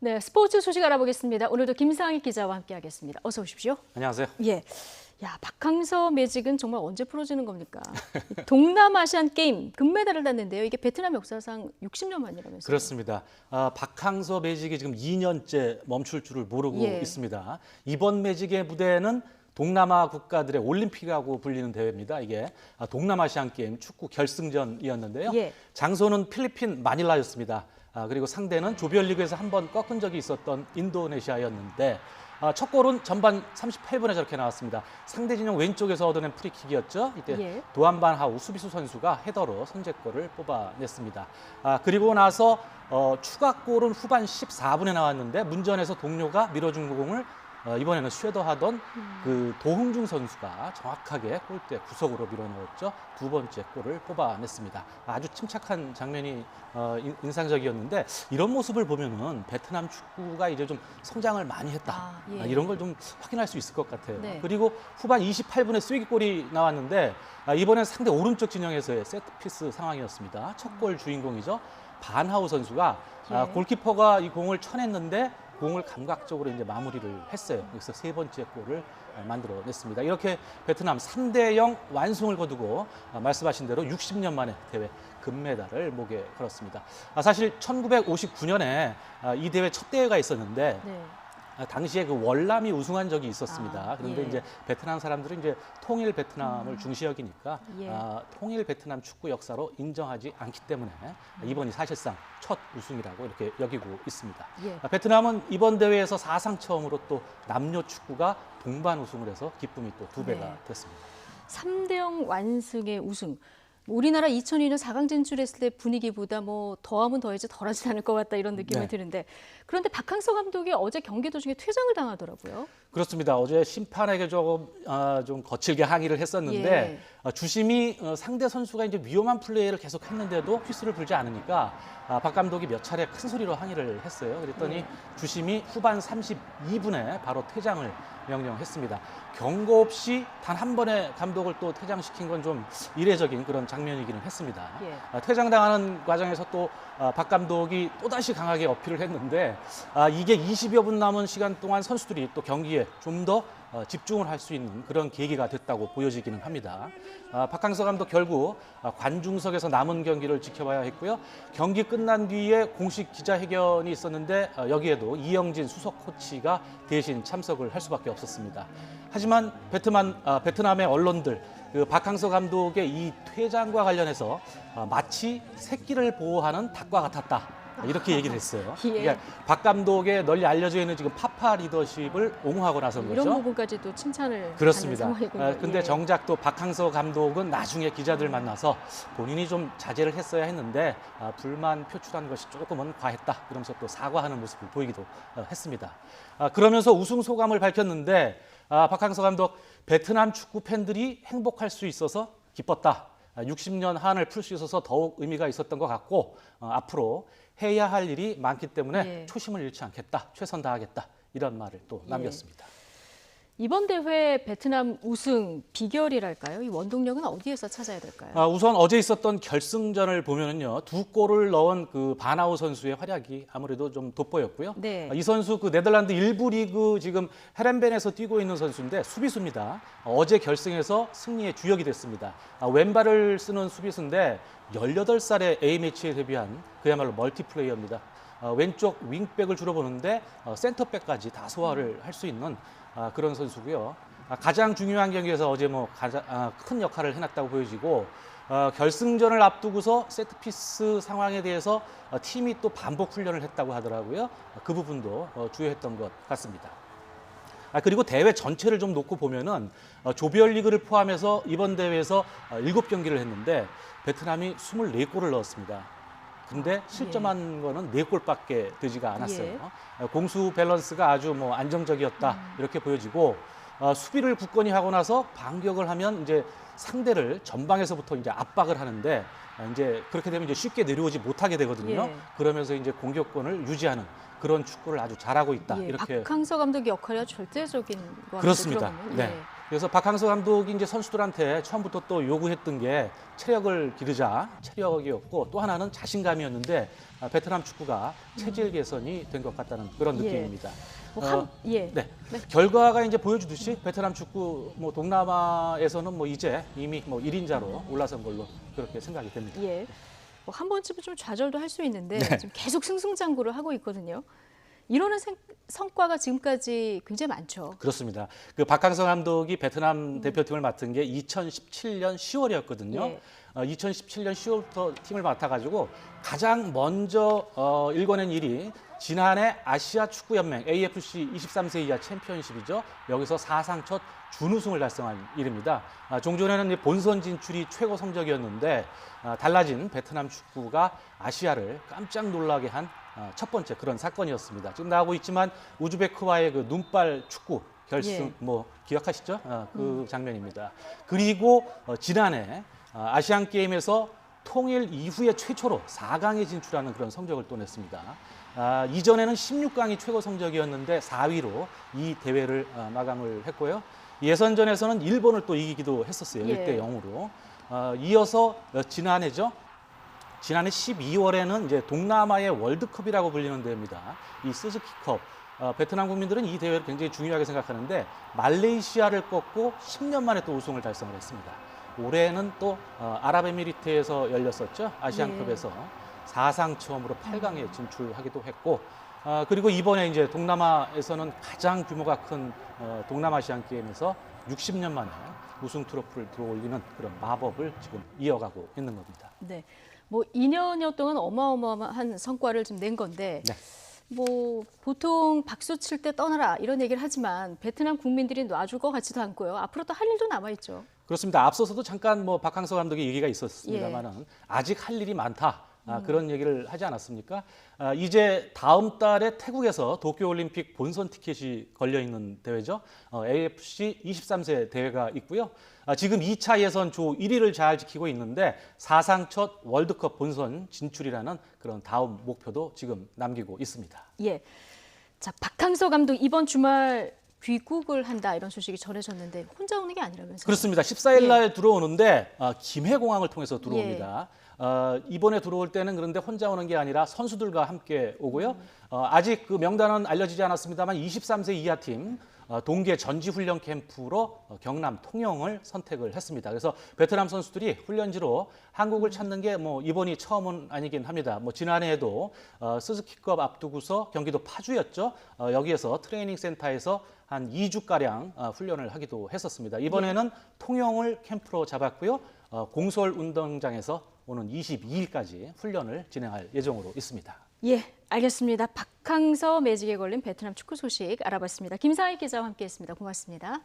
네, 스포츠 소식 알아보겠습니다. 오늘도 김상희 기자와 함께하겠습니다. 어서 오십시오. 안녕하세요. 예, 야 박항서 매직은 정말 언제 풀어지는 겁니까? 동남아시안 게임 금메달을 땄는데요. 이게 베트남 역사상 60년 만이라면서요. 그렇습니다. 박항서 매직이 지금 2년째 멈출 줄을 모르고 예. 있습니다. 이번 매직의 무대는 동남아 국가들의 올림픽이라고 불리는 대회입니다. 이게 동남아시안 게임 축구 결승전이었는데요. 예. 장소는 필리핀 마닐라였습니다. 그리고 상대는 조별리그에서 한 번 꺾은 적이 있었던 인도네시아였는데 첫 골은 전반 38분에 저렇게 나왔습니다. 상대 진영 왼쪽에서 얻어낸 프리킥이었죠. 이때 예. 도안반 하우 수비수 선수가 헤더로 선제골을 뽑아냈습니다. 그리고 나서 추가골은 후반 14분에 나왔는데 문전에서 동료가 밀어준 공을 이번에는 쉐더하던 그 도흥중 선수가 정확하게 골대 구석으로 밀어넣었죠. 두 번째 골을 뽑아냈습니다. 아주 침착한 장면이 인상적이었는데 이런 모습을 보면은 베트남 축구가 이제 좀 성장을 많이 했다. 예. 이런 걸 좀 확인할 수 있을 것 같아요. 네. 그리고 후반 28분에 쐐기골이 나왔는데 이번엔 상대 오른쪽 진영에서의 세트피스 상황이었습니다. 첫 골 주인공이죠. 반하우 선수가 예. 골키퍼가 이 공을 쳐냈는데 공을 감각적으로 이제 마무리를 했어요. 그래서 세 번째 골을 만들어냈습니다. 이렇게 베트남 3대0 완승을 거두고 말씀하신 대로 60년 만에 대회 금메달을 목에 걸었습니다. 사실 1959년에 이 대회 첫 대회가 있었는데 네. 당시에 그 월남이 우승한 적이 있었습니다. 그런데 예. 이제 베트남 사람들은 이제 통일 베트남을 중시 여기니까 예. 통일 베트남 축구 역사로 인정하지 않기 때문에 이번이 사실상 첫 우승이라고 이렇게 여기고 있습니다. 예. 베트남은 이번 대회에서 사상 처음으로 또 남녀 축구가 동반 우승을 해서 기쁨이 또 두 배가 네. 됐습니다. 3대0 완승의 우승. 우리나라 2002년 4강 진출했을 때 분위기보다 뭐 더하면 더해지 덜하지 않을 것 같다 이런 느낌이 네. 드는데 그런데 박항서 감독이 어제 경기 도중에 퇴장을 당하더라고요. 그렇습니다. 어제 심판에게 좀 거칠게 항의를 했었는데 주심이 상대 선수가 이제 위험한 플레이를 계속 했는데도 휘슬을 불지 않으니까 박 감독이 몇 차례 큰 소리로 항의를 했어요. 그랬더니 주심이 후반 32분에 바로 퇴장을 명령했습니다. 경고 없이 단 한 번의 감독을 또 퇴장시킨 건 좀 이례적인 그런 장면이기는 했습니다. 예. 퇴장당하는 과정에서 또 박 감독이 또다시 강하게 어필을 했는데 이게 20여 분 남은 시간 동안 선수들이 또 경기에 좀 더 집중을 할 수 있는 그런 계기가 됐다고 보여지기는 합니다. 박항서 감독 결국 관중석에서 남은 경기를 지켜봐야 했고요. 경기 끝난 뒤에 공식 기자회견이 있었는데 여기에도 이영진 수석 코치가 대신 참석을 할 수밖에 없었습니다. 하지만 베트남의 언론들 그 박항서 감독의 이 퇴장과 관련해서 마치 새끼를 보호하는 닭과 같았다. 이렇게 얘기를 했어요. 예. 그러니까 박 감독의 널리 알려져 있는 지금 파파 리더십을 옹호하고 나선 이런 거죠. 부분까지도 칭찬을 그렇습니다. 받는 상황이군요. 근데 예. 정작 또 박항서 감독은 나중에 기자들 만나서 본인이 좀 자제를 했어야 했는데 불만 표출한 것이 조금은 과했다. 그러면서 또 사과하는 모습을 보이기도 했습니다. 그러면서 우승 소감을 밝혔는데 박항서 감독 베트남 축구 팬들이 행복할 수 있어서 기뻤다. 60년 한을 풀 수 있어서 더욱 의미가 있었던 것 같고 앞으로 해야 할 일이 많기 때문에 예. 초심을 잃지 않겠다. 최선 다하겠다. 이런 말을 또 남겼습니다. 이번 대회 베트남 우승 비결이랄까요? 이 원동력은 어디에서 찾아야 될까요? 우선 어제 있었던 결승전을 보면은요, 두 골을 넣은 그 바나우 선수의 활약이 아무래도 좀 돋보였고요. 네. 이 선수 그 네덜란드 1부 리그 지금 헤렌벤에서 뛰고 있는 선수인데 수비수입니다. 어제 결승에서 승리의 주역이 됐습니다. 왼발을 쓰는 수비수인데 18살에 A매치에 데뷔한 그야말로 멀티플레이어입니다. 왼쪽 윙백을 주로 보는데 센터백까지 다 소화를 할 수 있는 그런 선수고요. 가장 중요한 경기에서 어제 큰 역할을 해놨다고 보여지고 결승전을 앞두고서 세트피스 상황에 대해서 팀이 또 반복 훈련을 했다고 하더라고요. 그 부분도 주요했던 것 같습니다. 그리고 대회 전체를 좀 놓고 보면은 조별리그를 포함해서 이번 대회에서 7경기를 했는데 베트남이 24골을 넣었습니다. 근데 실점한 거는 4골밖에 되지가 않았어요. 공수 밸런스가 아주 안정적이었다 이렇게 보여지고 수비를 굳건히 하고 나서 반격을 하면 이제 상대를 전방에서부터 이제 압박을 하는데 이제 그렇게 되면 이제 쉽게 내려오지 못하게 되거든요. 예. 그러면서 이제 공격권을 유지하는 그런 축구를 아주 잘하고 있다. 예, 이렇게 박항서 감독의 역할이 아주 절대적인 것 같아요. 그렇습니다. 들어보면. 네. 예. 그래서 박항서 감독이 이제 선수들한테 처음부터 또 요구했던 게 체력을 기르자, 체력이었고 또 하나는 자신감이었는데 베트남 축구가 체질 개선이 된 것 같다는 그런 예. 느낌입니다. 예. 네. 결과가 이제 보여주듯이 베트남 축구 뭐 동남아에서는 뭐 이제 이미 뭐 1인자로 올라선 걸로 그렇게 생각이 됩니다. 예. 한 번쯤은 좀 좌절도 할 수 있는데 네. 지금 계속 승승장구를 하고 있거든요. 이러는 성과가 지금까지 굉장히 많죠. 그렇습니다. 그 박항서 감독이 베트남 대표팀을 맡은 게 2017년 10월이었거든요. 예. 2017년 10월부터 팀을 맡아가지고 가장 먼저 일궈낸 일이 지난해 아시아 축구 연맹 AFC 23세 이하 챔피언십이죠. 여기서 사상 첫 준우승을 달성한 일입니다. 종전에는 본선 진출이 최고 성적이었는데 달라진 베트남 축구가 아시아를 깜짝 놀라게 한 첫 번째 그런 사건이었습니다. 지금 나오고 있지만 우즈베크와의 그 눈발 축구 결승 예. 뭐 기억하시죠? 그 장면입니다. 그리고 지난해 아시안 게임에서 통일 이후에 최초로 4강에 진출하는 그런 성적을 또 냈습니다. 이전에는 16강이 최고 성적이었는데 4위로 이 대회를 마감을 했고요. 예선전에서는 일본을 또 이기기도 했었어요. 예. 1대 0으로. 이어서 지난해죠. 지난해 12월에는 이제 동남아의 월드컵이라고 불리는 대회입니다. 이 스즈키컵. 베트남 국민들은 이 대회를 굉장히 중요하게 생각하는데 말레이시아를 꺾고 10년 만에 또 우승을 달성을 했습니다. 올해는 또 아랍에미리트에서 열렸었죠. 아시안컵에서 사상 처음으로 8강에 진출하기도 했고 그리고 이번에 이제 동남아에서는 가장 규모가 큰 동남아시안 게임에서 60년 만에 우승 트로피를 들어올리는 그런 마법을 지금 이어가고 있는 겁니다. 네. 뭐 2년여 동안 어마어마한 성과를 좀 낸 건데 네. 뭐 보통 박수 칠 때 떠나라 이런 얘기를 하지만 베트남 국민들이 놔줄 것 같지도 않고요. 앞으로 또 할 일도 남아 있죠. 그렇습니다. 앞서서도 잠깐 뭐 박항서 감독의 얘기가 있었습니다만은 예. 아직 할 일이 많다. 그런 얘기를 하지 않았습니까? 이제 다음 달에 태국에서 도쿄올림픽 본선 티켓이 걸려 있는 대회죠. AFC 23세 대회가 있고요. 지금 2차 예선 조 1위를 잘 지키고 있는데 사상 첫 월드컵 본선 진출이라는 그런 다음 목표도 지금 남기고 있습니다. 예. 자, 박항서 감독 이번 주말 귀국을 한다 이런 소식이 전해졌는데 혼자 오는 게 아니라면서요? 그렇습니다. 14일 날 들어오는데 김해공항을 통해서 들어옵니다. 이번에 들어올 때는 그런데 혼자 오는 게 아니라 선수들과 함께 오고요. 아직 그 명단은 알려지지 않았습니다만 23세 이하 팀 동계 전지훈련 캠프로 경남 통영을 선택을 했습니다. 그래서 베트남 선수들이 훈련지로 한국을 찾는 게 뭐 이번이 처음은 아니긴 합니다. 뭐 지난해에도 스즈키컵 앞두고서 경기도 파주였죠. 여기에서 트레이닝 센터에서 한 2주가량 훈련을 하기도 했었습니다. 이번에는 통영을 캠프로 잡았고요. 공설 운동장에서 오는 22일까지 훈련을 진행할 예정으로 있습니다. 예, 알겠습니다. 박항서 매직에 걸린 베트남 축구 소식 알아봤습니다. 김상희 기자와 함께했습니다. 고맙습니다.